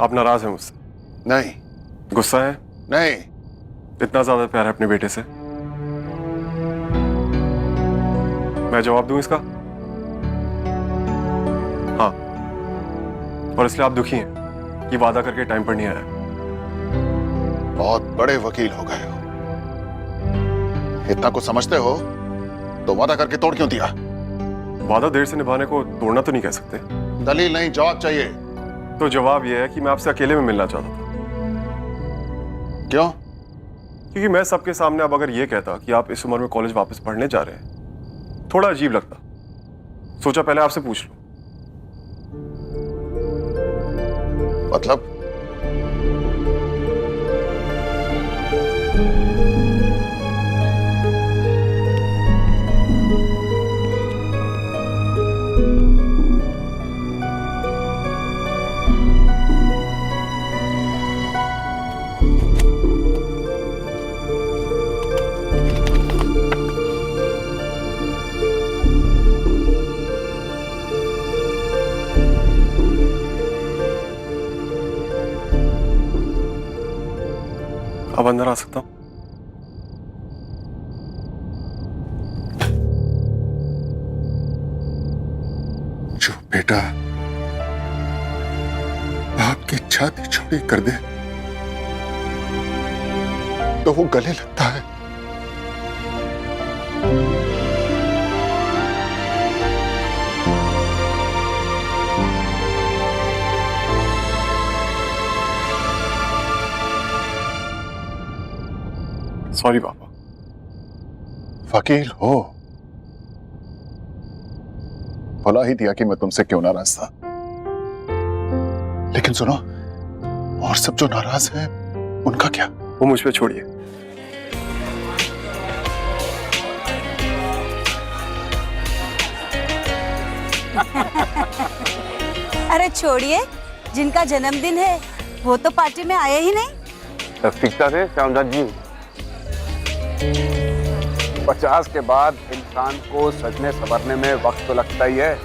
आप नाराज हैं मुझसे? नहीं। गुस्सा है? नहीं। इतना ज्यादा प्यार है अपने बेटे से? मैं जवाब दूं इसका? हाँ। और इसलिए आप दुखी हैं कि वादा करके टाइम पर नहीं आया? बहुत बड़े वकील हो गए हो, इतना कुछ समझते हो तो वादा करके तोड़ क्यों दिया? वादा देर से निभाने को तोड़ना तो नहीं कह सकते। दलील नहीं, जवाब चाहिए। तो जवाब यह है कि मैं आपसे अकेले में मिलना चाहता था। क्यों? क्योंकि मैं सबके सामने अब अगर यह कहता कि आप इस उम्र में कॉलेज वापस पढ़ने जा रहे हैं, थोड़ा अजीब लगता। सोचा पहले आपसे पूछ लूं। मतलब? अब अंदर आ सकता हूं? जो बेटा बाप की छाती चौड़ी कर दे तो वो गले लगता है। सॉरी पापा। वकील हो, भला ही दिया कि मैं तुमसे क्यों नाराज था। लेकिन सुनो, और सब जो नाराज हैं उनका क्या? वो मुझ पे छोड़िए। अरे छोड़िए, जिनका जन्मदिन है वो तो पार्टी में आए ही नहीं। फिक्ता से श्यामदास जी, 50 के बाद इंसान को सजने संवरने में वक्त तो लगता ही है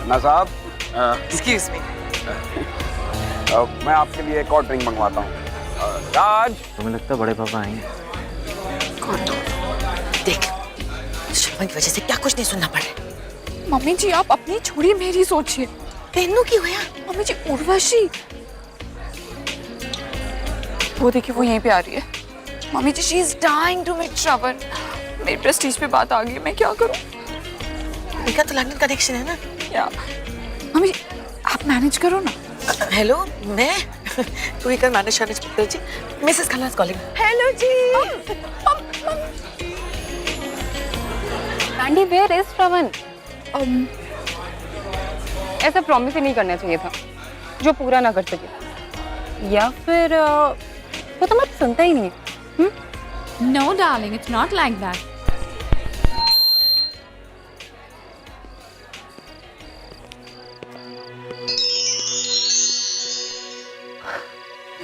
ना साहब? एक्सक्यूज मी, मैं आपके लिए एक और ड्रिंक मंगवाता हूँ। राज, तुम्हें लगता है बड़े पापा आएंगे? कौन तो? देख, शर्मा की वजह से क्या कुछ नहीं सुनना पड़ रहा। मम्मी जी आप अपनी छोड़िए, मेरी सोचिए। तेनू की होया? मम्मी जी उर्वशी, वो देखिए वो यहीं पे आ रही है। Mummy ji she is dying to meet Shravan. मेरे प्रेस्टीज पे बात आ गई, मैं क्या करूं? इनका तो लंदन कनेक्शन है ना? या मम्मी जी आप मैनेज करो ना। हेलो, मैं तू एक मैनेज कर जी। Mrs Khanna is calling. Hello जी। Andy where is Shravan? ऐसा प्रॉमिस ही नहीं करना चाहिए था जो पूरा ना कर सके, या फिर वो तो मत सुनता ही नहीं है। No darling, it's not like that.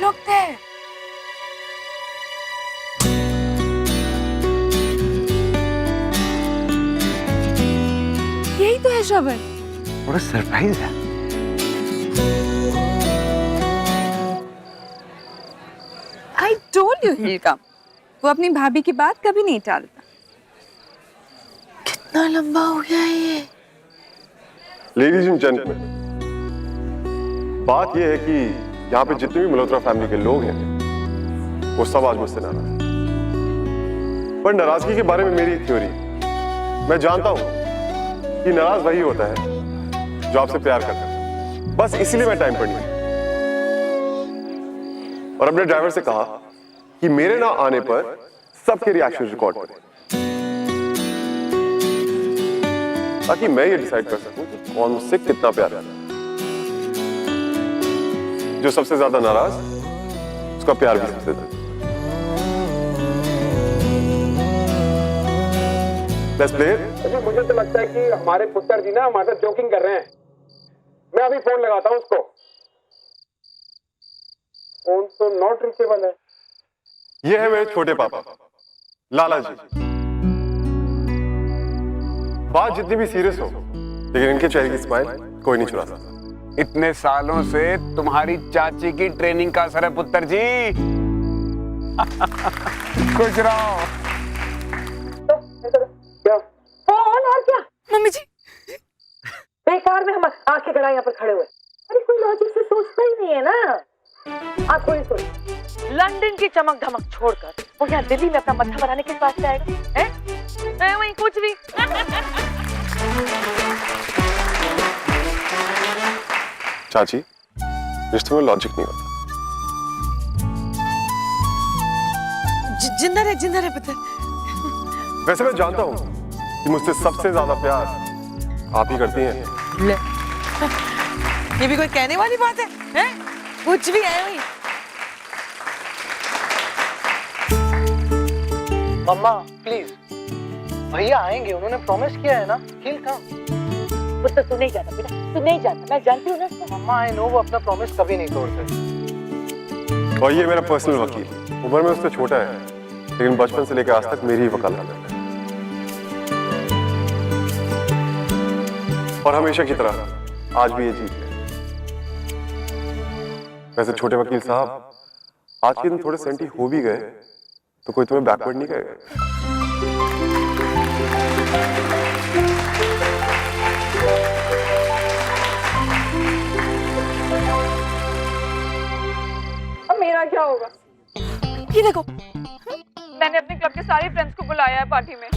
Look there. यही तो है श्रवण। बड़ा सरप्राइज है। I told you he'll come. वो अपनी भाभी की बात कभी नहीं टालता। कितना लंबा हो गया है ये? लेडीज एंड जेंटलमैन, बात यह है कि यहाँ पे जितने भी मल्होत्रा फैमिली के लोग हैं वो सब आज मुझसे नाराज हैं। पर नाराजगी के बारे में मेरी थ्योरी, मैं जानता हूं कि नाराज वही होता है जो आपसे प्यार करता है। बस इसीलिए मैं टाइम पर नहीं आया और अपने ड्राइवर से कहा कि मेरे ना आने पर सबके रिएक्शन रिकॉर्ड करें, ताकि मैं ये डिसाइड कर सकूं कि कौन मुझसे कितना प्यार करता है। जो सबसे ज्यादा नाराज, उसका प्यार भी सबसे ज्यादा। Let's play. मुझे तो लगता है कि हमारे पुत्र जी ना हमारे साथ जोकिंग कर रहे हैं। मैं अभी फोन लगाता हूँ उसको। फोन तो नॉट रीचेबल है। ये है मेरे छोटे पापा लाला जी। बात जितनी भी सीरियस हो, लेकिन इनके चेहरे की स्माइल कोई नहीं चुरा सकता। इतने सालों से तुम्हारी चाची की ट्रेनिंग का असर है पुत्र जी। खुश रहो। फोन और क्या? मम्मी जी बेकार में हम आंखें गड़ा यहाँ पर खड़े हुए। अरे कोई लॉजिक से सोचता ही नहीं है ना। आप थोड़ी सोचिए, लंदन की चमक धमक छोड़कर वो यहाँ दिल्ली में अपना मत्था बनाने के पास जाएगा? हैं? वहीं कुछ भी। चाची, रिश्ते में लॉजिक नहीं होता। जिंदा रहे पुत्र। वैसे मैं जानता हूँ कि मुझसे सबसे ज्यादा प्यार आप ही करती हैं। ले, ये भी कोई कहने वाली बात है? हैं? कुछ भी है वही। मम्मा प्लीज, भैया आएंगे, उन्होंने प्रॉमिस किया है ना। किल कम। पुत्र तू नहीं जाता बेटा, तू नहीं जाता, मैं जानती हूँ ना इसको। मम्मा आई नो वो अपना प्रॉमिस कभी नहीं तोड़ते। और ये मेरा पर्सनल वकील, उम्र में उससे छोटा है लेकिन बचपन से लेकर आज तक मेरी ही वकालत करता है। और हमेशा की तरह आज भी ये जीत है। वैसे छोटे वकील साहब, आज के दिन थोड़े सेंटी हो भी गए तो कोई तुम्हें बैकवर्ड नहीं कहेगा। अब मेरा क्या होगा? ये देखो, मैंने अपने क्लब के सारे फ्रेंड्स को बुलाया है पार्टी में।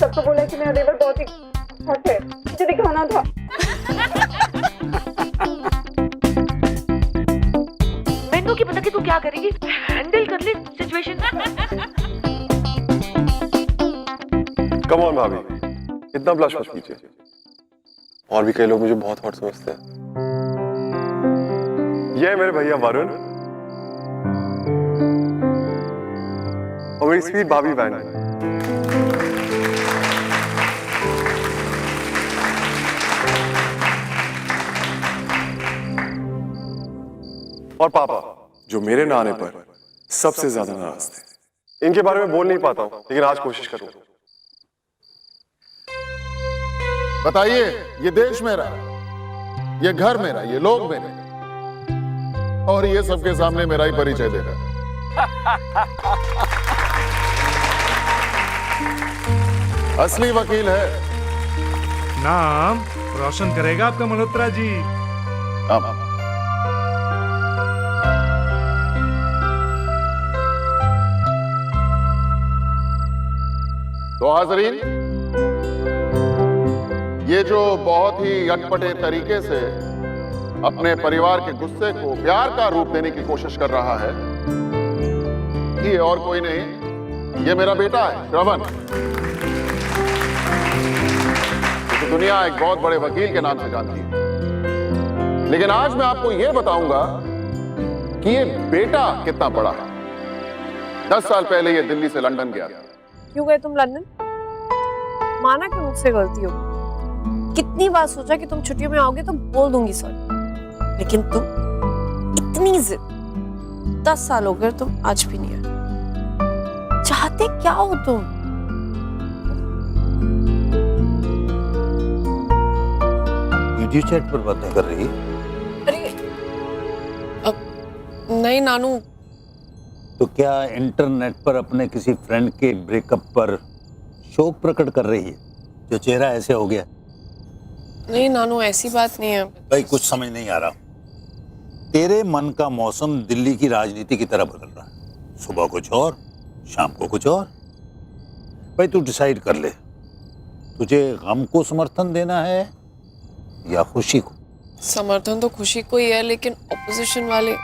सबको बोला कि मेरा देवर बहुत ही हॉट है, मुझे दिखाना था। मैनू की पता कि तू क्या करेगी, हैंडल कर ले सिचुएशन। कम ऑन भाभी, इतना ब्लश मत कीजिए। और भी कई लोग मुझे बहुत हॉट समझते हैं। ये है मेरे भैया वरुण और मेरी स्वीट भाभी वैन। और पापा, जो मेरे ना आने पर सबसे ज्यादा नाराज थे। इनके बारे में बोल नहीं पाता हूं लेकिन आज कोशिश करूंगा। बताइए, ये देश मेरा, ये घर मेरा, ये लोग मेरे, और ये सबके सामने मेरा ही परिचय दे रहा है। असली वकील है। नाम रोशन करेगा आपका मल्होत्रा जी। हाँ। तो हाजरीन, ये जो बहुत ही अटपटे तरीके से अपने परिवार के गुस्से को प्यार का रूप देने की कोशिश कर रहा है, ये और कोई नहीं, ये मेरा बेटा है श्रवण। तो दुनिया एक बहुत बड़े वकील के नाम से जानती है, लेकिन आज मैं आपको यह बताऊंगा कि ये बेटा कितना बड़ा है। 10 साल पहले ये दिल्ली से लंदन गया था। क्यों गए तुम लंदन? माना कि मुझसे गलती हो, कितनी बार सोचा कि तुम छुट्टियों में आओगे तो बोल दूंगी सॉरी, लेकिन तुम इतनी जिद। 10 साल हो गए, तुम आज भी नहीं आए। चाहते क्या हो तुम? वीडियो चैट पर बातें कर रही? अरे अब नहीं नानू। तो क्या इंटरनेट पर अपने किसी फ्रेंड के ब्रेकअप पर शोक प्रकट कर रही है, जो चेहरा ऐसे हो गया? नहीं नानू, ऐसी बात नहीं है। भाई कुछ समझ नहीं आ रहा। तेरे मन का मौसम दिल्ली की राजनीति की तरह बदल रहा है। सुबह कुछ और, शाम को कुछ और। भाई तू डिसाइड कर ले, तुझे गम को समर्थन देना है या खुशी को? समर्थन तो खुशी को ही है, लेकिन ऑपोजिशन वाले।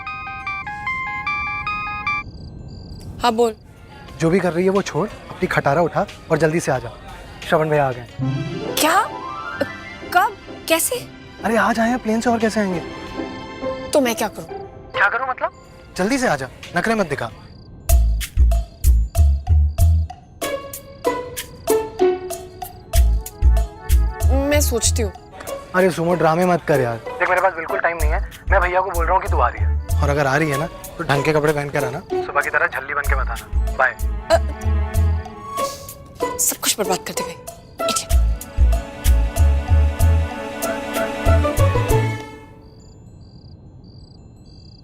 हाँ बोल। जो भी कर रही है वो छोड़, अपनी खटारा उठा और जल्दी से आ जा। श्रवण भैया आ गए। क्या? कब? कैसे? अरे आज आए हैं प्लेन से, और कैसे आएंगे? तो मैं क्या करूं? क्या करूं मतलब? जल्दी से आ जा, नखरे मत दिखा। मैं सोचती हूँ। अरे सुमो, ड्रामे मत कर यार। देख मेरे पास बिल्कुल टाइम नहीं है, मैं भैया को बोल रहा हूँ कि तू आ रही है। और अगर आ रही है ना तो ढंग के कपड़े पहन कर आना, सुबह की तरह झल्ली बन के मत आना। बाय। सब कुछ बर्बाद कर दे भाई।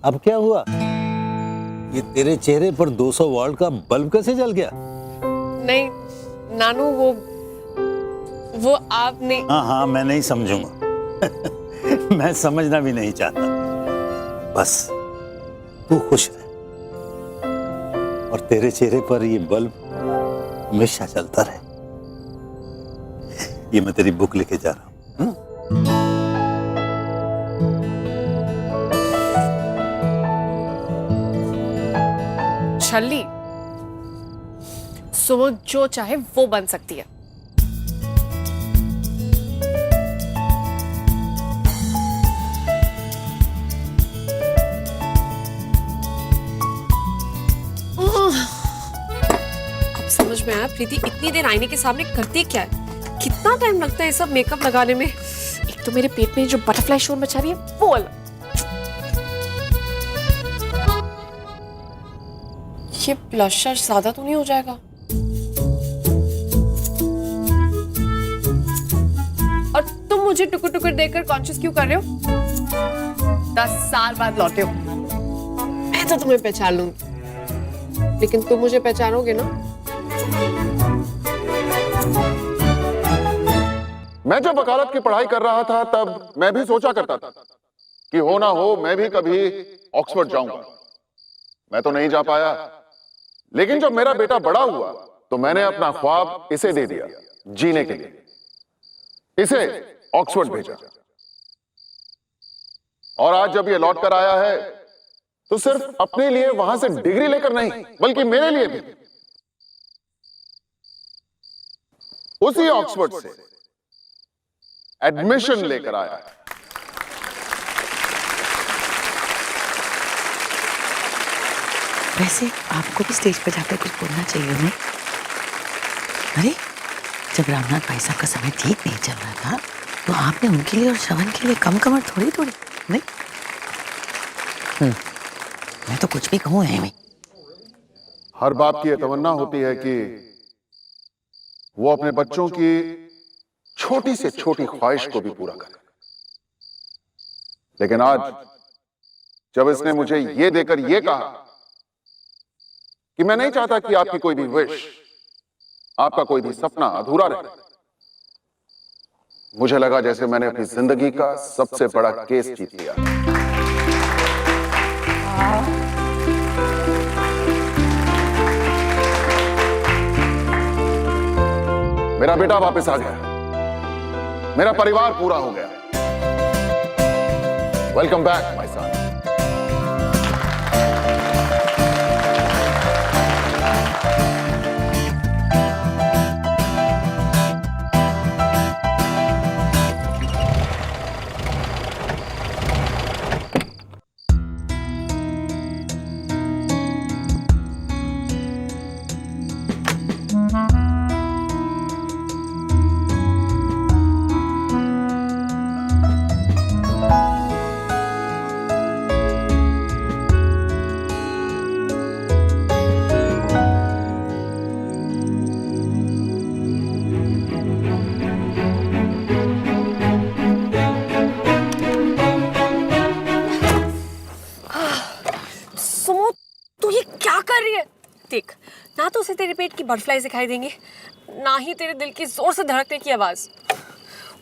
अब क्या हुआ? ये तेरे चेहरे पर 200 वॉल्ट का बल्ब कैसे जल गया? नहीं नानू, वो आप नहीं। हाँ हाँ, मैं नहीं समझूंगा। मैं समझना भी नहीं चाहता। बस तू खुश रह और तेरे चेहरे पर ये बल्ब हमेशा चलता रहे। ये मैं तेरी बुक लेके जा रहा हूँ। छल्ली, सुमन जो चाहे वो बन सकती है। अब समझ में आया प्रीति इतनी देर आईने के सामने करती क्या है। कितना टाइम लगता है ये सब मेकअप लगाने में। एक तो मेरे पेट में जो बटरफ्लाई शोर मचा रही है वो अलग। ये ब्लशर ज्यादा तो नहीं हो जाएगा? और तुम मुझे टुकुर टुकुर देखकर कॉन्शियस क्यों कर रहे हो? 10 साल बाद लौटे हो। मैं तो तुम्हें पहचान लूंगी, लेकिन तुम मुझे पहचानोगे ना? मैं जब वकालत की पढ़ाई कर रहा था तब मैं भी सोचा करता था कि हो ना हो मैं भी कभी ऑक्सफोर्ड जाऊंगा। मैं तो नहीं जा पाया, लेकिन जब मेरा बेटा बड़ा हुआ तो मैंने अपना ख्वाब इसे दे दिया जीने के लिए। इसे ऑक्सफोर्ड भेजा और आज जब ये लौट कर आया है तो सिर्फ अपने लिए वहां से डिग्री लेकर नहीं, बल्कि मेरे लिए भी उसी ऑक्सफोर्ड से एडमिशन लेकर आया है। वैसे आपको भी स्टेज पर जाकर कुछ बोलना चाहिए नहीं? अरे जब रामनाथ भाई साहब का समय ठीक नहीं चल रहा था तो आपने उनके लिए और श्रवण के लिए कम कमर थोड़ी थोड़ी नहीं। मैं तो कुछ भी कहूँ है मैं। हर बाप की यह तमन्ना होती है कि वो अपने बच्चों की छोटी से छोटी ख्वाहिश को भी पूरा करे, लेकिन आज जब इसने मुझे ये देकर ये कहा कि मैं नहीं चाहता कि आपकी कोई भी विश, आपका कोई भी सपना अधूरा रहे, मुझे लगा जैसे मैंने अपनी जिंदगी का सबसे बड़ा केस जीत लिया। मेरा बेटा वापस आ गया, मेरा परिवार पूरा हो गया। Welcome back my son. देख, ना तो उसे तेरे पेट की बटरफ्लाई दिखाई देंगी, ना ही तेरे दिल की जोर से धड़कने की आवाज।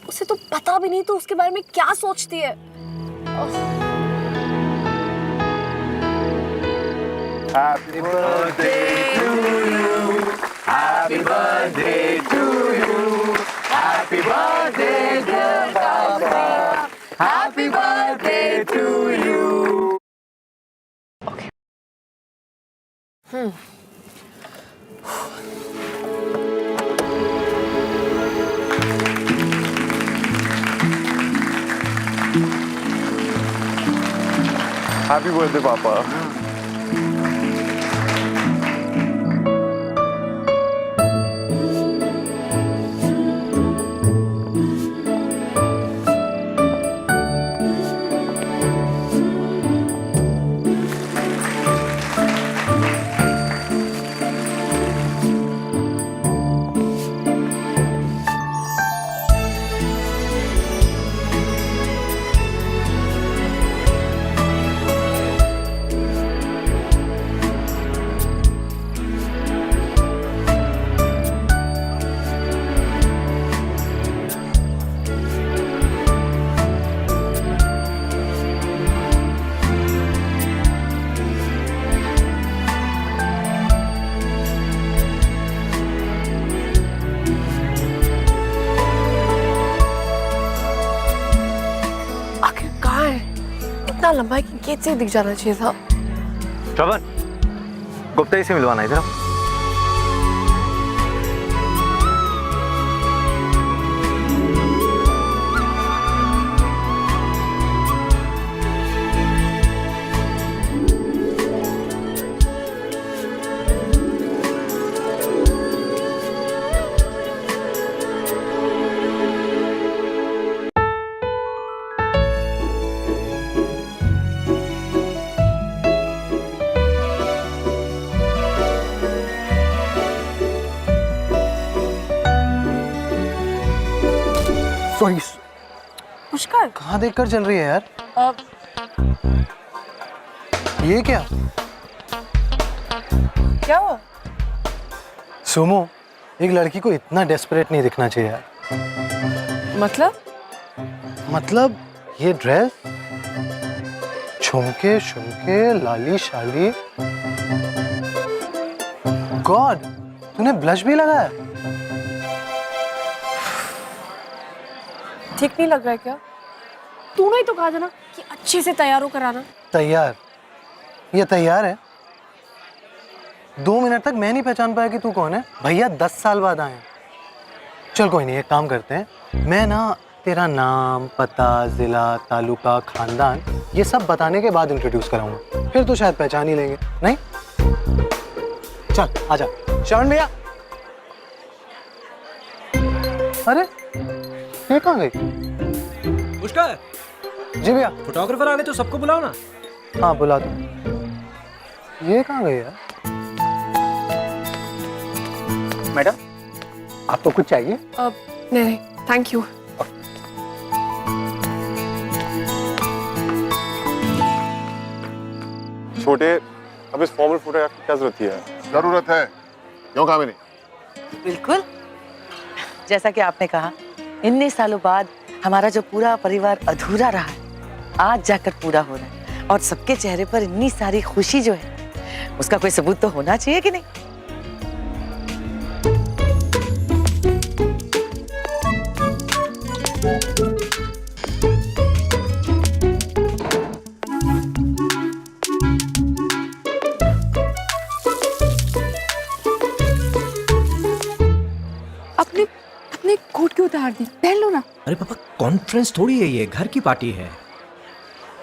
उसे तो पता भी नहीं तो उसके बारे में क्या सोचती है। Happy birthday to you. Happy birthday to you. Happy birthday dear Papa. Happy birthday to you. Okay. Happy birthday, Papa. लंबाई के गेट से दिख जाना चाहिए था। श्रवण, गुप्ता जी से मिलवाना इधर। सॉरी, पुष्कर कहाँ देखकर चल रही है यार? ये क्या? क्या हुआ? सुमो, एक लड़की को इतना डेस्परेट नहीं दिखना चाहिए यार। मतलब ये ड्रेस, झुमके शुमके, लाली शाली। गॉड, तूने ब्लश भी लगाया? ठीक नहीं लग रहा है क्या? तूने ही तो कहा था ना कि अच्छे से तैयार हो कर आना। तैयार? ये तैयार है? 2 मिनट तक मैं नहीं पहचान पाया कि तू कौन है। भैया 10 साल बाद आए हैं। चल कोई नहीं, एक काम करते हैं, मैं ना तेरा नाम, पता, जिला, तालुका, खानदान ये सब बताने के बाद इंट्रोड्यूस कराऊंगा, फिर तो शायद पहचान ही लेंगे। नहीं? चल आजा। श्रवण भैया। अरे ये कहाँ गई? पुष्कर, जी भैया। फोटोग्राफर आने तो सबको बुलाओ ना। हाँ बुला दो। ये कहाँ गई यार? मैडम, आपको कुछ चाहिए? नहीं, थैंक यू। छोटे, अब इस फॉर्मल फोटोग्राफ की क्या जरूरत है? जरूरत है, क्यों कामिनी? बिल्कुल, जैसा कि आपने कहा, इतने सालों बाद हमारा जो पूरा परिवार अधूरा रहा है, आज जाकर पूरा हो रहा है। और सबके चेहरे पर इतनी सारी खुशी जो है, उसका कोई सबूत तो होना चाहिए कि नहीं? अपने कोट क्यों उतार दी? पहन लो ना। अरे पापा, कॉन्फ्रेंस थोड़ी है ये, घर की पार्टी है।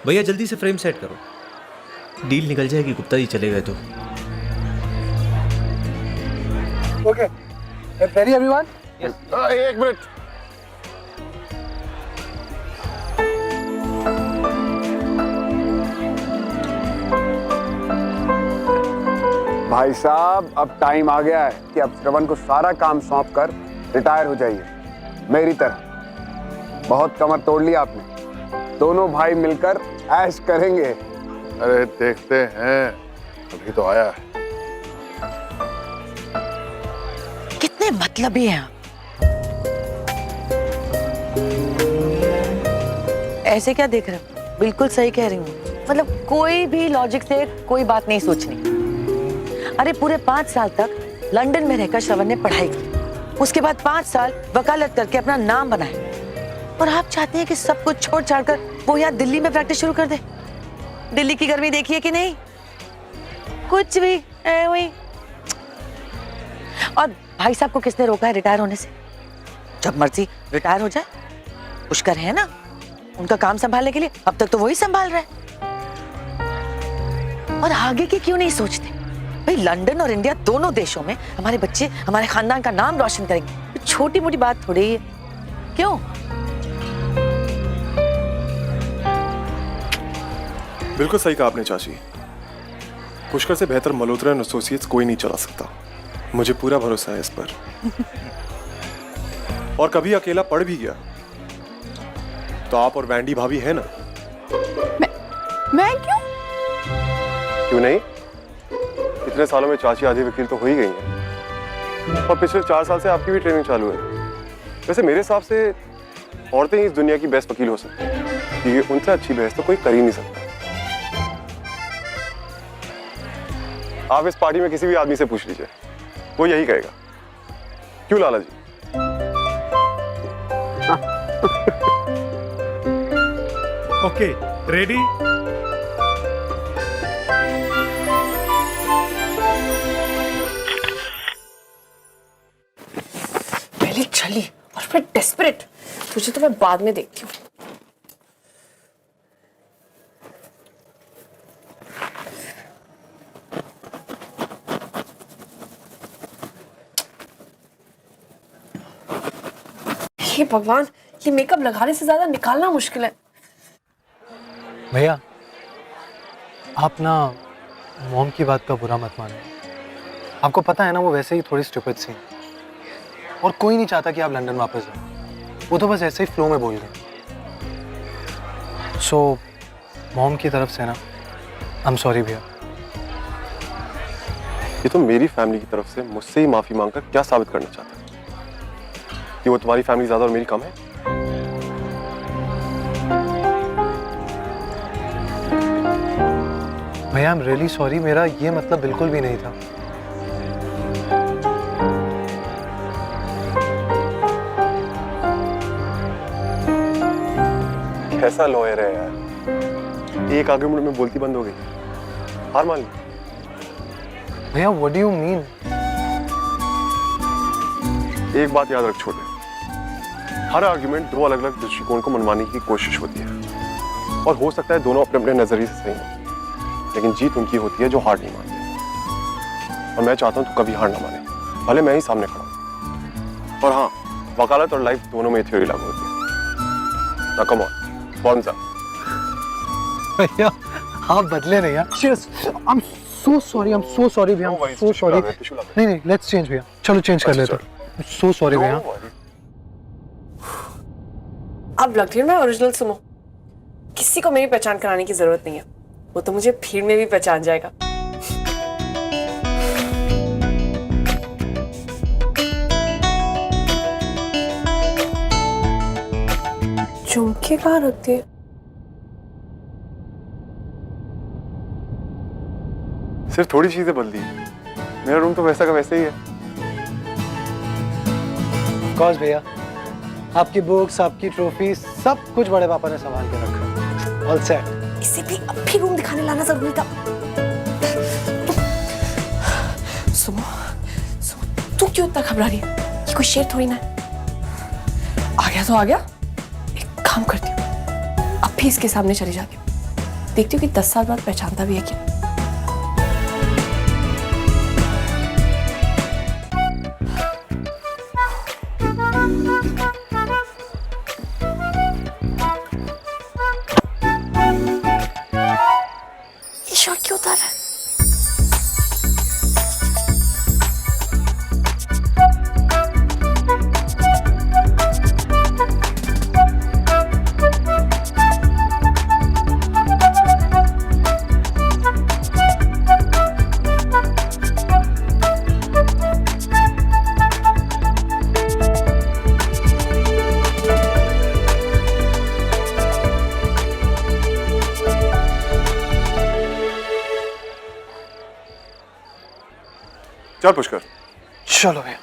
भैया जल्दी से फ्रेम सेट करो, डील निकल जाएगी गुप्ता जी चले गए तो। Okay, ready everyone? एक मिनट। भाई साहब, अब टाइम आ गया है कि अब श्रवण को सारा काम सौंप कर रिटायर हो जाइए, मेरी तरह। बहुत कमर तोड़ लिया आपने, दोनों भाई मिलकर ऐश करेंगे। अरे देखते हैं, अभी तो आया है। कितने मतलबी हैं आप। ऐसे क्या देख रहे हो? बिल्कुल सही कह रही हूँ, मतलब कोई भी लॉजिक से कोई बात नहीं सोचनी। अरे पूरे 5 साल तक लंदन में रहकर श्रवण ने पढ़ाई की, उसके बाद 5 साल वकालत करके अपना नाम बनाया, और आप चाहते हैं कि सब कुछ छोड़ छाड़ कर वो यहाँ दिल्ली में प्रैक्टिस शुरू कर दे। दिल्ली की गर्मी देखी है कि नहीं? कुछ भी वही। और भाई साहब को किसने रोका है रिटायर होने से? जब मर्जी रिटायर हो जाए। पुष्कर है ना उनका काम संभालने के लिए, अब तक तो वही संभाल रहा है। और आगे की क्यों नहीं सोचते? भाई लंदन और इंडिया दोनों देशों में हमारे बच्चे हमारे खानदान का नाम रोशन करेंगे, छोटी मोटी बात थोड़ी है। क्यों? बिल्कुल सही कहा आपने चाची। पुष्कर से बेहतर मल्होत्रा एंड एसोसिएट्स कोई नहीं चला सकता, मुझे पूरा भरोसा है इस पर। और कभी अकेला पड़ भी गया तो आप और वैंडी भाभी है ना। मैं क्यों? क्यों नहीं? इतने सालों में चाची आधी वकील तो हो ही गई हैं, और पिछले 4 साल से आपकी भी ट्रेनिंग चालू है। वैसे मेरे हिसाब से औरतें ही इस दुनिया की बेस्ट वकील हो सकती हैं, क्योंकि उनसे अच्छी बहस तो कोई कर ही नहीं सकता। आप इस पार्टी में किसी भी आदमी से पूछ लीजिए, वो यही कहेगा। क्यों लाला जी? Okay, ready? फिर डेस्परेट, तुझे तो मैं बाद में देखती हूँ। हे भगवान, ये मेकअप लगाने से ज्यादा निकालना मुश्किल है। भैया आप ना मॉम की बात का बुरा मत मानो। आपको पता है ना वो वैसे ही थोड़ी स्टूपिड सी हैं। और कोई नहीं चाहता कि आप लंदन वापस जाओ। वो तो बस ऐसे ही फ्लो में बोल गए। सो मॉम की तरफ से ना आई एम सॉरी भैया। ये तो मेरी फैमिली की तरफ से मुझसे ही माफी मांगकर क्या साबित करना चाहता है कि वो तुम्हारी फैमिली ज्यादा और मेरी कम है? भैया आई एम रियली सॉरी, मेरा ये मतलब बिल्कुल भी नहीं था। कैसा लॉयर है यार, एक आर्गुमेंट में बोलती बंद हो गई, हार मान ली। भैया व्हाट डू यू मीन? एक बात याद रख छोटे, हर आर्गुमेंट दो अलग अलग दृष्टिकोण को मनवाने की कोशिश होती है और हो सकता है दोनों अपने अपने नजरिए से सही हो, लेकिन जीत उनकी होती है जो हार नहीं मानते। और मैं चाहता हूं तू कभी हार ना माने, भले मैं ही सामने खड़ा हूं। और हाँ, वकालत और लाइफ दोनों में थ्योरी लागू होती है ना। Come on sponsor. भैया आप बदले नहीं यार। I am so sorry, I am so sorry भैया, आई एम सो सॉरी। नहीं नहीं, लेट्स चेंज भैया, चलो चेंज कर लेते हैं। सो सॉरी भैया। अब लगती है मैं ओरिजिनल सुमो। किसी को मेरी पहचान कराने की जरूरत नहीं है, वो तो मुझे भीड़ में भी पहचान जाएगा। झुमके कहाँ रखती है? सिर्फ थोड़ी चीजें बदली, मेरा रूम तो वैसा का वैसे ही है। कॉज भैया आपकी बुक्स, आपकी ट्रॉफी, सब कुछ बड़े पापा ने संभाल के रखा। All set. इसे भी अब भी रूम दिखाने लाना जरूरी था। सुमो, तू क्यों इतना घबरा रही है? ये कोई शेर थोड़ी ना है। आ गया तो आ गया। एक काम करती हूँ, अब भी इसके सामने चली जाती हूँ, देखती हूँ कि 10 साल बाद पहचानता भी है कि नहीं। शॉट क्यों उतार रहा है? चल पुष्कर। चलो भैया।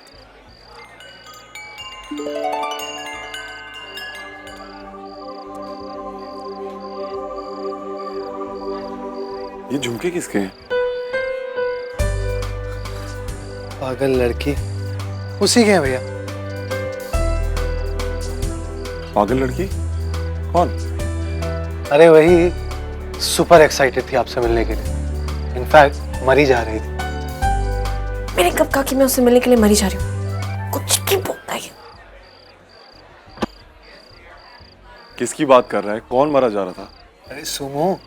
ये झुमके किसके हैं? पागल लड़की, उसी के हैं भैया। पागल लड़की कौन? अरे वही सुपर एक्साइटेड थी आपसे मिलने के लिए, इनफैक्ट मरी जा रही थी। मैंने कब कहा कि मैं उससे मिलने के लिए मरी जा रही हूँ? कुछ भी बोलता है। किसकी बात कर रहा है? कौन मरा जा रहा था? अरे सुमो।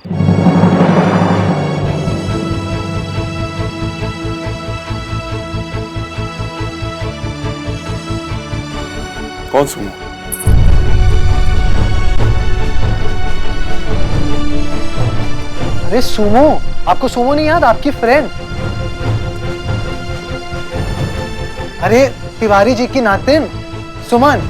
कौन सुमो? अरे सुमो, आपको सुमो नहीं याद? आपकी फ्रेंड, अरे तिवारी जी की नातिन सुमन।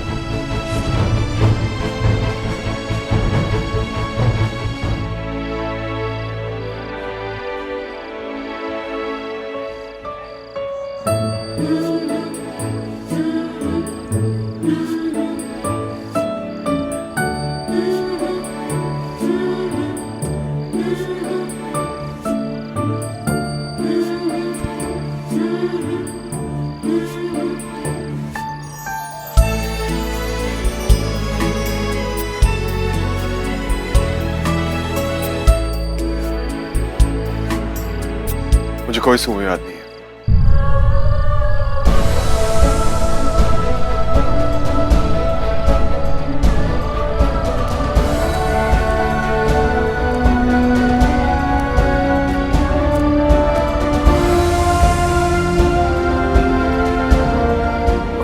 कोई सुबह याद नहीं है।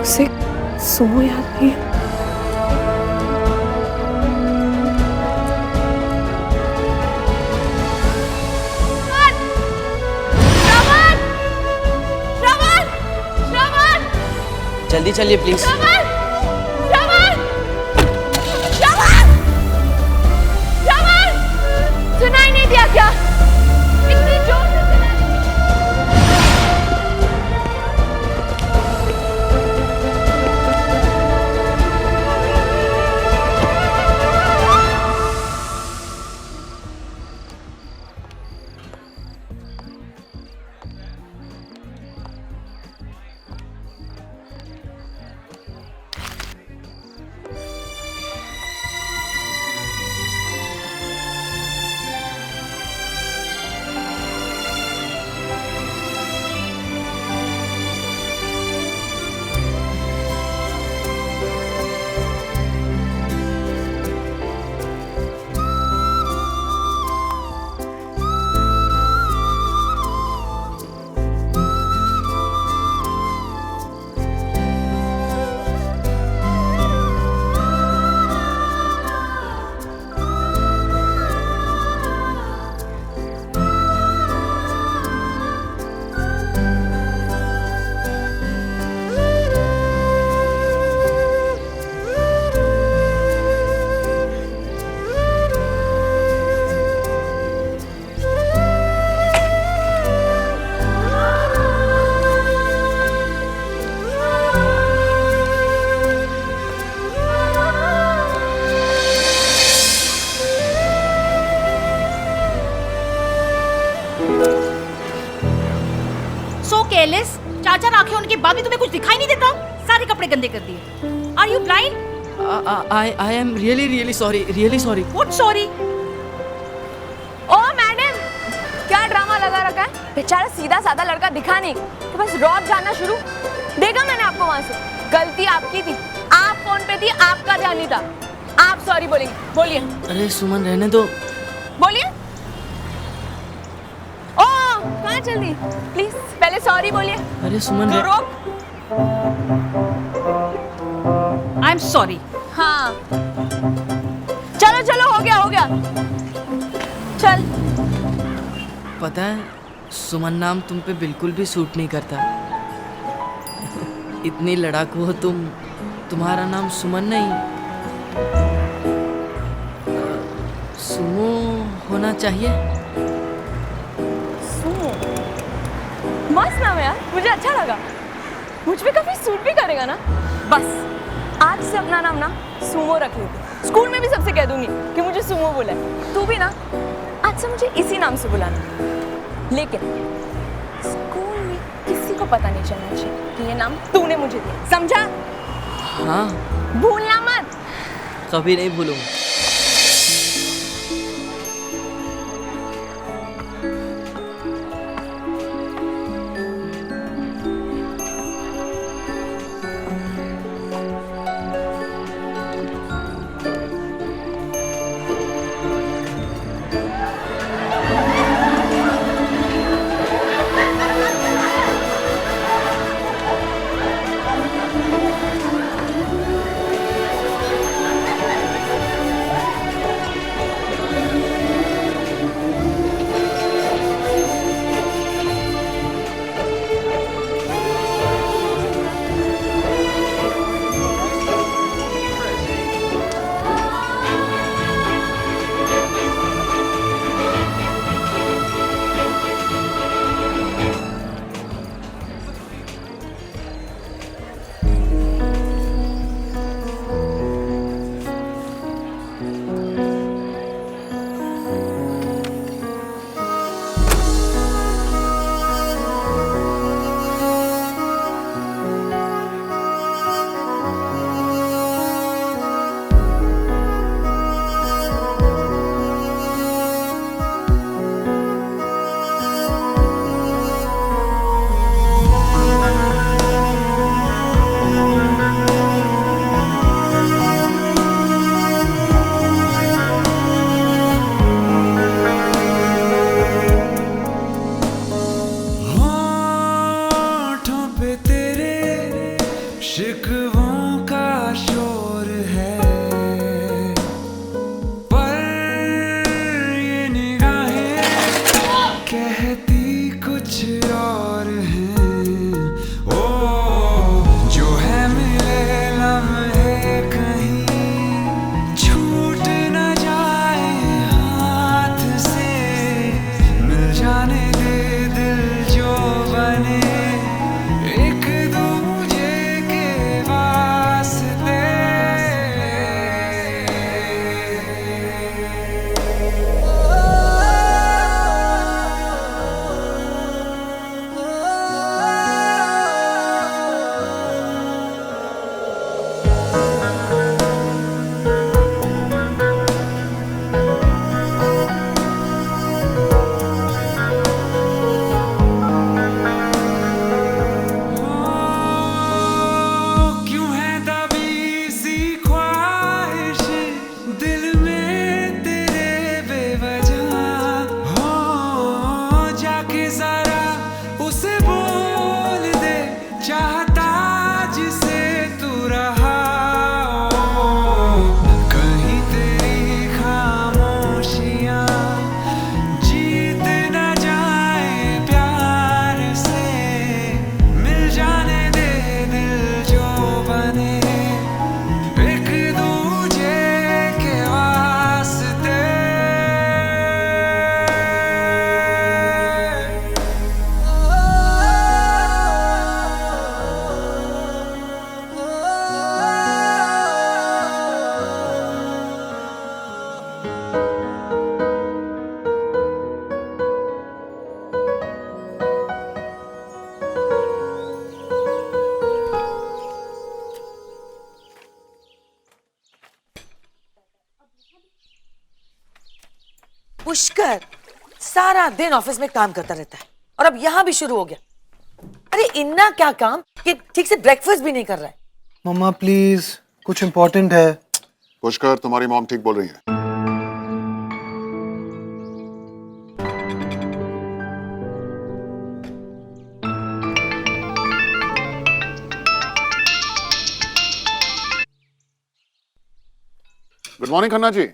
उसे सुमो याद नहीं है। जल्दी चलिए प्लीज। सुनाई नहीं दिया क्या? इतनी जोर से केयरलेस, चार चार आंखें होने के बाद भी तुम्हें कुछ दिखाई नहीं देता? सारे कपड़े गंदे कर दिए। Are you blind? I am really sorry, really sorry. What sorry? Oh madam, क्या ड्रामा लगा रखा है? बेचारा सीधा साधा लड़का दिखा नहीं तो बस रौब जाना शुरू। देखा मैंने आपको वहां से। गलती आपकी थी, आप फोन पे थी, आपका ध्यान नहीं था। आप सॉरी बोलेंगे, बोलिए। अरे सुमन रहने दो। बोलिए। ओ कहाँ चल दी? प्लीज पहले सॉरी बोलिए। अरे सुमन रोक। I am sorry. हाँ चलो चलो, हो गया हो गया, चल। पता है सुमन नाम तुम पे बिल्कुल भी सूट नहीं करता। इतनी लड़ाकू हो तुम, तुम्हारा नाम सुमन नहीं सुमो होना चाहिए। सुमो मस्त नाम है यार, मुझे अच्छा लगा। मुझ पे काफी सूट भी करेगा ना। बस आज से अपना नाम ना सुमो रख लेते। स्कूल में भी सबसे कह दूंगी कि मुझे सुमो बोला है। तू भी ना आज से मुझे इसी नाम से बुलाना, लेकिन स्कूल में किसी को पता नहीं चलना चाहिए कि ये नाम तूने मुझे दिया, समझा? हाँ भूलना मत। कभी नहीं भूलूंगा। चाहता जिसे तू रहा कहीं तेरी खामोशियां जीत न जाए प्यार से मिल जाने दे दिल जो बने एक दूजे के वास्ते पुष्कर सारा दिन ऑफिस में काम करता रहता है और अब यहाँ भी शुरू हो गया। अरे इन्ना क्या काम कि ठीक से ब्रेकफास्ट भी नहीं कर रहा है। मम्मा प्लीज, कुछ इम्पोर्टेंट है। पुष्कर, तुम्हारी मॉम ठीक बोल रही है। Good morning Khanna ji.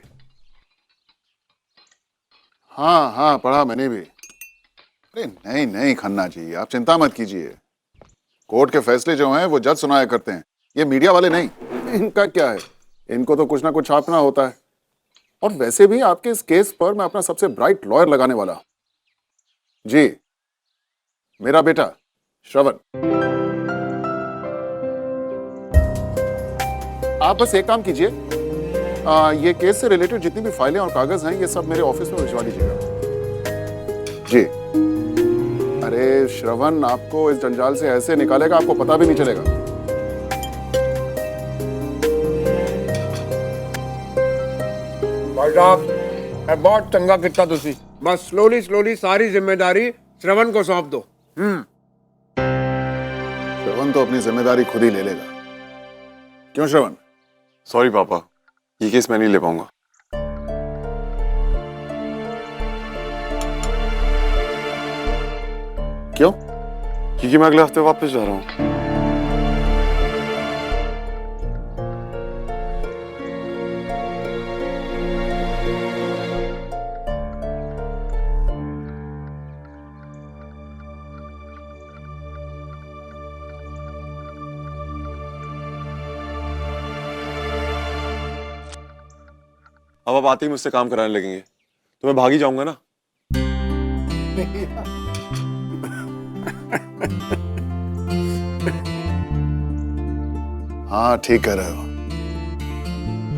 हाँ हाँ, पढ़ा मैंने भी। अरे नहीं नहीं खन्ना जी, आप चिंता मत कीजिए। कोर्ट के फैसले जो हैं वो जज सुनाया करते हैं, ये मीडिया वाले नहीं। इनका क्या है, इनको तो कुछ ना कुछ छापना होता है। और वैसे भी आपके इस केस पर मैं अपना सबसे ब्राइट लॉयर लगाने वाला हूं। जी, मेरा बेटा श्रवण। आप बस एक काम कीजिए, ये केस से रिलेटेड जितनी भी फाइलें और कागज हैं ये सब मेरे ऑफिस में भिजवा दीजिएगा। जी। अरे श्रवण आपको इस जंजाल से ऐसे निकालेगा आपको पता भी नहीं चलेगा। भाई साहब, बहुत चंगा किया तुसी। बस स्लोली स्लोली सारी जिम्मेदारी श्रवण को सौंप दो। श्रवण तो अपनी जिम्मेदारी खुद ही ले लेगा। क्यों श्रवण? सॉरी पापा, ये केस मैं नहीं ले पाऊंगा। क्यों? क्योंकि मैं अगले हफ्ते वापस जा रहा हूँ। अब आप आते ही मुझसे काम कराने लगेंगे तो मैं भाग ही जाऊंगा ना। हाँ ठीक कह रहे हो।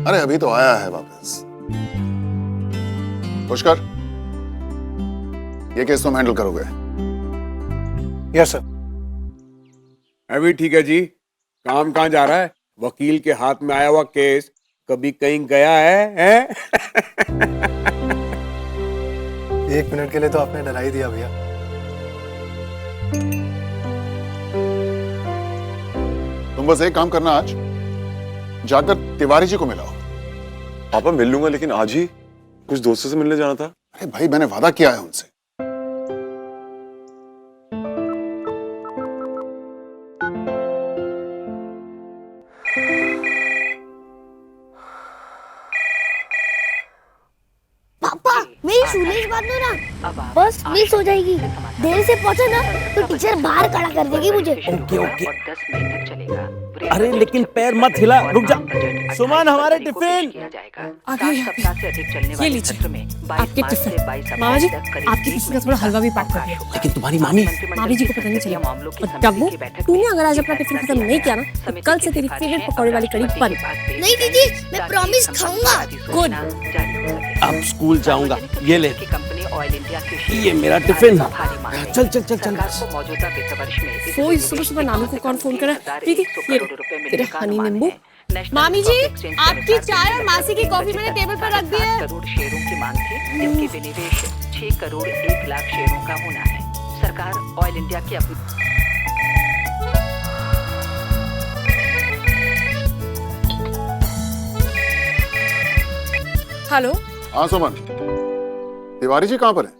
अरे अभी तो आया है वापस। पुष्कर, ये केस तुम हैंडल करोगे? Yes sir. अभी ठीक है जी। काम कहाँ जा रहा है? वकील के हाथ में आया हुआ केस कभी कहीं गया है? 1 मिनट के लिए तो आपने डरा ही दिया भैया। तुम बस एक काम करना, आज जाकर तिवारी जी को मिलाओ। पापा मिल लूंगा, लेकिन आज ही कुछ दोस्तों से मिलने जाना था। अरे भाई, मैंने वादा किया है उनसे। पापा, मेरी शूलेस बात दो ना, बस मिस हो जाएगी। देर से पहुंचा ना तो टीचर बाहर खड़ा कर देगी मुझे। Okay okay. अरे लेकिन पैर मत हिला, रुक जा। सुमन, हमारे टिफिन ये लीजिए आपके टिफिन। मामा जी, आपके टिफिन का थोड़ा हलवा भी पैक कर दिया। लेकिन तुम्हारी मामी जी को पता नहीं चला। और डब्बू, तूने अगर आज अपना टिफिन खत्म नहीं किया ना तो कल से तेरी फेवरेट पकौड़े वाली कड़ी बंद। नहीं दीदी, मैं प्रॉमिस खाऊंगा। गुड। अब स्कूल जाऊंगा। ये ले, ये मेरा टिफिन। चल चल चल चल। वो सुबह सुबह नानू को कौन फोन करा? प्रीति, ये तेरे हनी नींबू। मामी जी, आपकी चाय और मासी की कॉफी मैंने टेबल पर रख दी है। करोड़ शेयरों की मांग थी, जिसकी विनिवेश 6 करोड़ 1 लाख शेयरों का होना है। सरकार ऑयल इंडिया की अपनी हेलो। हाँ सुमन, तिवारी जी कहाँ पर हैं?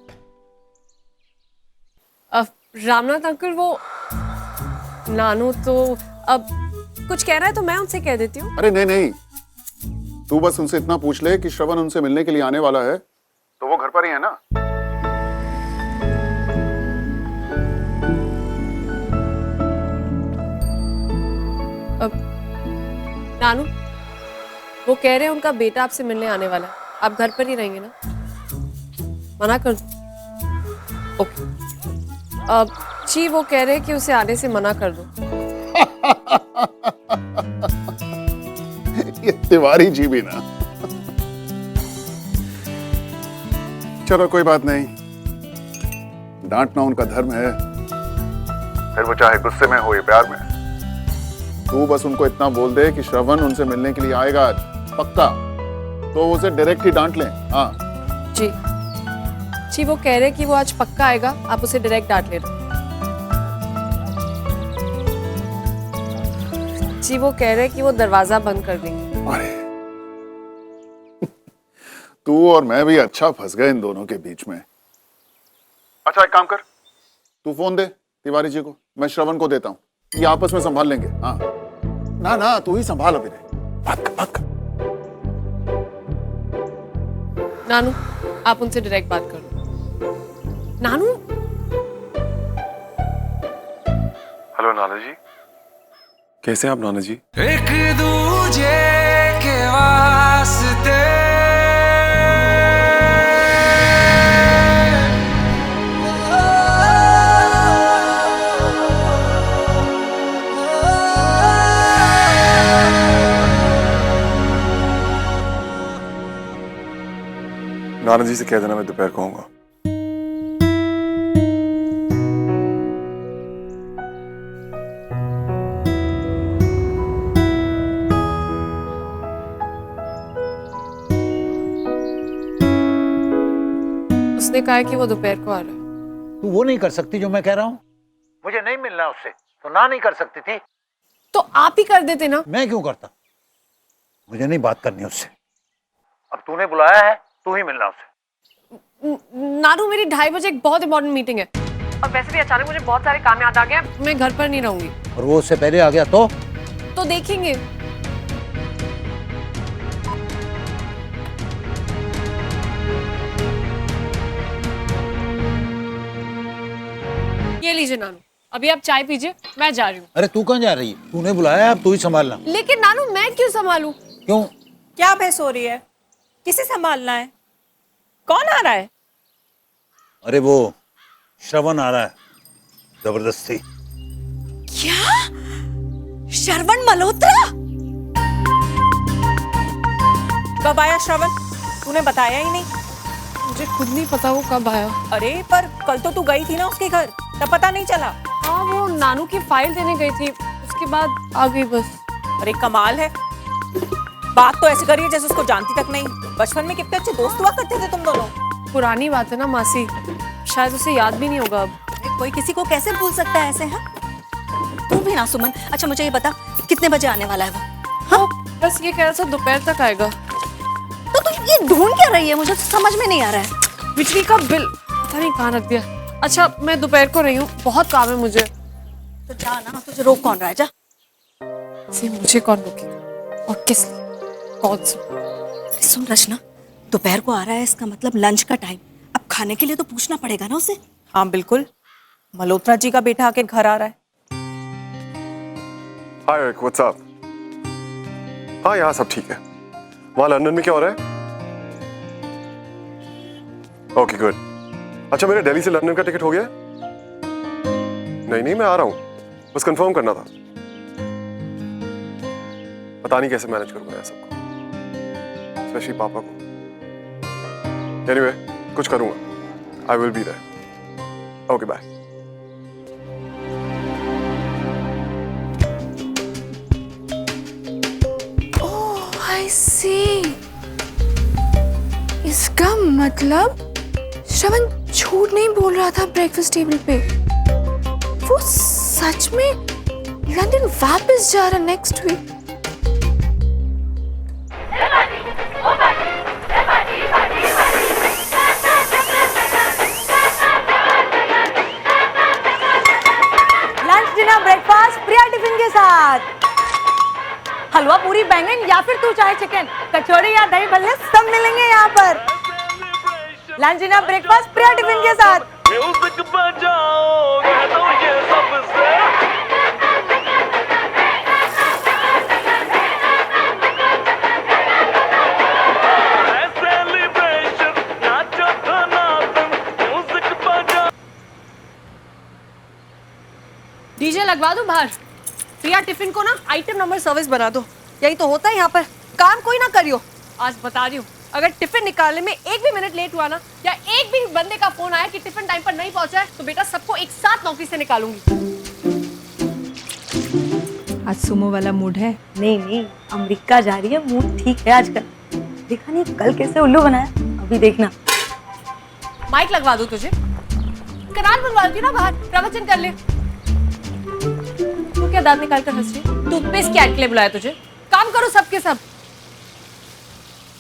रामनाथ अंकल वो नानू तो अब कुछ कह रहा है तो मैं उनसे कह देती हूँ। अरे नहीं नहीं, तू बस उनसे इतना पूछ ले कि श्रवण उनसे मिलने के लिए आने वाला है, तो वो घर पर ही है ना। अब नानू वो कह रहे हैं उनका बेटा आपसे मिलने आने वाला है, आप घर पर ही रहेंगे ना? मना कर दो? ओके। अब जी वो कह रहे हैं कि उसे आने से मना कर दो। ये तिवारी जी भी ना। चलो कोई बात नहीं, डांटना उनका धर्म है, फिर वो चाहे गुस्से में हो या प्यार में। तू बस उनको इतना बोल दे कि श्रवण उनसे मिलने के लिए आएगा आज, पक्का, तो उसे डायरेक्ट ही डांट लें। हाँ जी जी वो कह रहे हैं कि वो आज पक्का आएगा, आप उसे डायरेक्ट डांट लेना। जी वो कह रहे हैं कि वो दरवाजा बंद कर देंगे। अरे तू और मैं भी अच्छा फंस गए इन दोनों के बीच में। अच्छा एक काम कर, तू फोन दे तिवारी जी को, मैं श्रवण को देता हूँ, ये आपस में संभाल लेंगे। हाँ ना ना, तू ही संभाल अभी। नानू आप उनसे डायरेक्ट बात करो। नानू। हेलो नाना जी, कैसे हैं आप नाना जी? एक दूजे के वास्ते नाना जी से कह देना मैं दोपहर को आऊंगा। उसने कहा है कि वो दोपहर को आ रहा है। तू वो नहीं कर सकती जो मैं कह रहा हूँ? मुझे नहीं मिलना उससे तो ना नहीं कर सकती थी? तो आप ही कर देते ना। मैं क्यों करता? मुझे नहीं बात करनी उससे। अब तूने बुलाया है, तू ही मिलना उससे। नानू मेरी 2:30 बजे एक बहुत इंपॉर्टेंट मीटिंग है, और वैसे भी अचानक मुझे बहुत सारे काम याद आ गए, मैं घर पर नहीं रहूंगी। और वो उससे पहले आ गया तो देखेंगे। ये लीजिए नानू, अभी आप चाय पीजिए, मैं जा रही हूँ। अरे तू कहाँ जा रही है? तूने बुलाया है, अब तू ही संभालना। लेकिन नानू मैं क्यों संभालूं? क्यों? क्या बहस हो रही है? किसे संभालना है? कौन आ रहा है? अरे वो श्रवण आ रहा है, जबरदस्ती। क्या? श्रवण मल्होत्रा? कब आया श्रवण? तूने बताया ही नहीं। मुझे खुद नहीं पता वो कब आया। अरे पर कल तो तू गई थी ना उसके घर, तब पता नहीं चला? हाँ वो नानू की फाइल देने गई थी, उसके बाद आ गई बस। अरे कमाल है, बात तो ऐसे करिए जैसे उसको जानती तक नहीं। बचपन में कितने अच्छे दोस्त हुआ करते थे तुम दोनों। पुरानी बात है ना मासी, शायद उसे याद भी नहीं होगा अब। कोई किसी को कैसे भूल सकता है ऐसे? हाँ तू भी ना सुमन। अच्छा मुझे ये बता कितने बजे आने वाला है वो? हाँ बस ये कह रहा था दोपहर तक आएगा। तो तू ये ढूंढ क्या रही है? मुझे तो समझ में नहीं आ रहा है। बिजली का बिल पता नहीं कहाँ रख दिया। अच्छा मैं दोपहर को रही हूँ, बहुत काम है मुझे। तो जा ना, तुझे रोक कौन रहा है? जा। मुझे कौन रोकेगा और किस लिए? कौन सा? सुन रचना, दोपहर को आ रहा है, इसका मतलब लंच का टाइम। अब खाने के लिए तो पूछना पड़ेगा ना उसे। हाँ बिल्कुल, मल्होत्रा जी का बेटा आके घर आ रहा है। हाय रिक, व्हाट्स अप? हाँ यहाँ सब ठीक है। वहाँ लंदन में क्या हो रहा है? Okay good. अच्छा मेरे दिल्ली से लंदन का टिकट हो गया? नहीं नहीं मैं आ रहा हूँ, बस कंफर्म करना था। पता नहीं कैसे मैनेज करूंगा यार सबको, स्पेशली पापा को। एनीवे कुछ करूंगा। I will be there. Okay bye. I see, इसका मतलब श्रवण झूठ नहीं बोल रहा था ब्रेकफास्ट टेबल पे। वो सच में लंदन वापस जा रहा नेक्स्ट वीक। डिनर ब्रेकफास्ट प्रिया टिफिन के साथ। हलवा पूरी बैंगन या फिर तू चाहे चिकन, कचौड़ी या दही भल्ले सब मिलेंगे यहाँ पर। लंच डिनर ब्रेकफास्ट प्रिया टिफिन के साथ। डीजे लगवा दो बाहर। प्रिया टिफिन को ना आइटम नंबर सर्विस बना दो। यही तो होता है यहाँ पर, काम कोई ना करियो। आज बता रही हूँ, अगर टिफिन निकालने में एक भी मिनट लेट हुआ ना, या एक भी बंदे का फोन आया कि टिफिन टाइम पर नहीं पहुंचा है, तो बेटा सबको एक साथ नौकरी से निकालूंगी। आज सुमो वाला मूड है? नहीं, अमेरिका जा रही है, मूड ठीक है आजकल। देखा नहीं कल कैसे उल्लू बनाया, अभी देखना। माइक लगवा दो तुझे, कनाल बनवा दी ना बाहर, प्रवचन कर ले। तू क्या दांत निकाल कर हंस रही? टूथपेस्ट क्या के लिए बुलाया तुझे? काम करो सबके सब।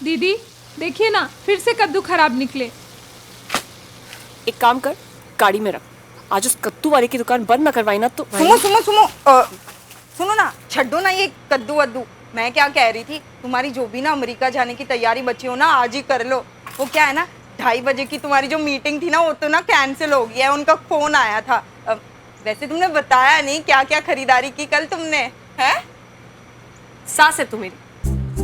दीदी देखिए ना, फिर से कद्दू खराब निकले। एक काम कर, गाड़ी में रख। आज उस कद्दू वाले की दुकान बंद ना करवाई ना तो। सुनो ना, छड्डो ना ये कद्दू वद्दू। मैं क्या कह रही थी, तुम्हारी जो भी ना अमेरिका जाने की तैयारी बची हो ना, आज ही कर लो। वो क्या है ना, 2:30 बजे की तुम्हारी जो मीटिंग थी ना, वो तो ना कैंसिल हो गया है। उनका फोन आया था। वैसे तुमने बताया नहीं क्या क्या खरीदारी की कल तुमने, है? सास है तू मेरी,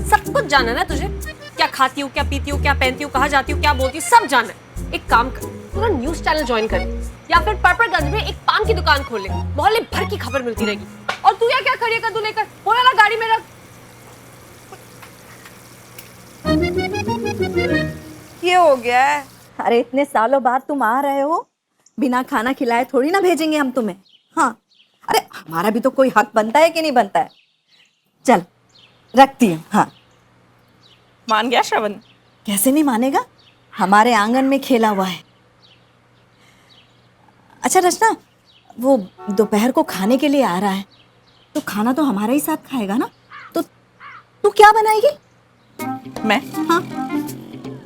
सब कुछ जाना ना तुझे। क्या खाती हूँ, क्या पीती हूँ, क्या पहनती हूँ, कहाँ जाती हूँ, क्या बोलती हूँ, सब जाना है। एक काम कर, तू ना न्यूज चैनल ज्वाइन कर, या फिर पर्परगंज में एक पान की दुकान खोल ले, मोहल्ले भर की खबर मिलती रहेगी। और तू या क्या खड़ी है कद्दू लेकर, बोला ना गाड़ी में रख। ये हो गया है। अरे इतने सालों बाद तुम आ रहे हो, बिना खाना खिलाए थोड़ी ना भेजेंगे हम तुम्हें। हाँ, अरे हमारा भी तो कोई हक बनता है कि नहीं बनता है। चल रखती हूँ। हाँ, मान गया श्रवण? कैसे नहीं मानेगा, हमारे आंगन में खेला हुआ है। अच्छा रचना, वो दोपहर को खाने के लिए आ रहा है, तो खाना तो हमारे ही साथ खाएगा ना, तो तू क्या बनाएगी? मैं? हाँ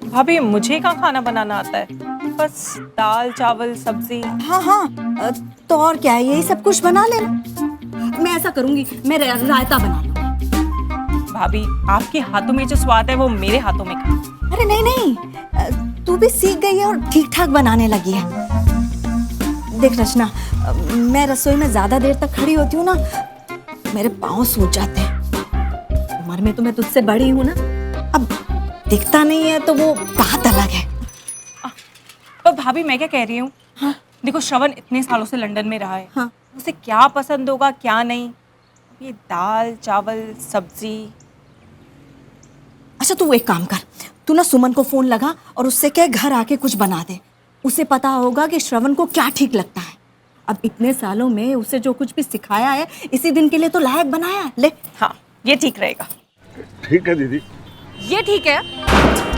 भाभी, मुझे कहाँ खाना बनाना आता है, बस दाल चावल सब्जी। हाँ, तो और क्या है, यही सब कुछ बना लेना। मैं ऐसा करूंगी, मैं रायता बना लूंगी। भाभी, आपके हाथों में जो स्वाद है वो मेरे हाथों में खा। अरे नहीं, तू भी सीख गई है और ठीक ठाक बनाने लगी है। देख रचना, मैं रसोई में ज्यादा देर तक खड़ी होती हूँ ना, मेरे पाँव सूज जाते हैं। उम्र में तो मैं तुझसे बड़ी हूँ ना, अब दिखता नहीं है तो वो बात अलग है। पर भाभी मैं क्या कह रही हूँ, हाँ? देखो श्रवण इतने सालों से लंदन में रहा है, हाँ? उसे क्या पसंद होगा क्या नहीं, ये दाल चावल सब्जी। अच्छा तू एक काम कर, तू ना सुमन को फोन लगा और उससे कह घर आके कुछ बना दे। उसे पता होगा कि श्रवण को क्या ठीक लगता है। अब इतने सालों में उसे जो कुछ भी सिखाया है, इसी दिन के लिए तो लायक बनाया है। ले। हाँ, ये ठीक रहेगा। ठीक है दीदी। ये ठीक है।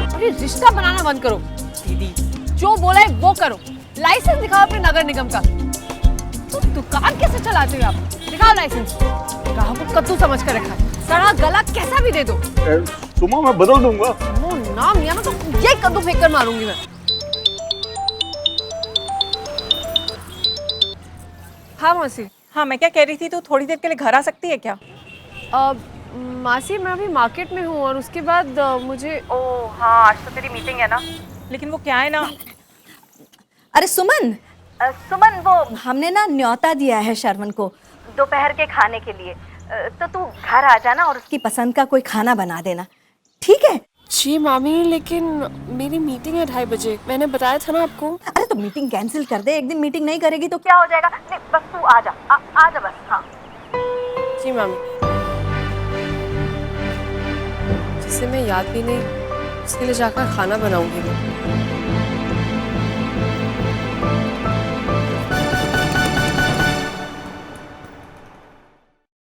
अरे रिश्ता बनाना बंद करो दीदी, जो बोला है वो करो। लाइसेंस दिखाओ अपने नगर निगम का। तो दुकान कैसे चलाते हो आप? दिखाओ लाइसेंस। ग्राहक को कद्दू समझ कर रखा है, सड़ा गला कैसा भी दे दो। सुमा मैं बदल दूंगा। वो नाम लिया ना तो ये कद्दू फेंक कर मारूंगी मैं। हाँ मौसी। हाँ, मैं क्या कह रही थी, तो थोड़ी देर के लिए घर आ सकती है क्या? मासी मैं अभी मार्केट में हूँ और उसके बाद मुझे। ओह हाँ, आज तो तेरी मीटिंग है ना। लेकिन वो क्या है ना। अरे सुमन, वो हमने ना न्योता दिया है श्रवण को दोपहर के खाने के लिए, तो तू घर आ जाना और उसकी पसंद का कोई खाना बना देना, ठीक है? जी मामी, लेकिन मेरी मीटिंग है 2:30 बजे, मैंने बताया था ना आपको। अरे तो मीटिंग कैंसिल कर दे, एक दिन मीटिंग नहीं करेगी तो क्या हो जाएगा। नहीं, बस तू आ जा बस। हाँ जी मामी। जिसे मैं याद भी नहीं, उसके लिए जाकर खाना बनाऊंगी मैं।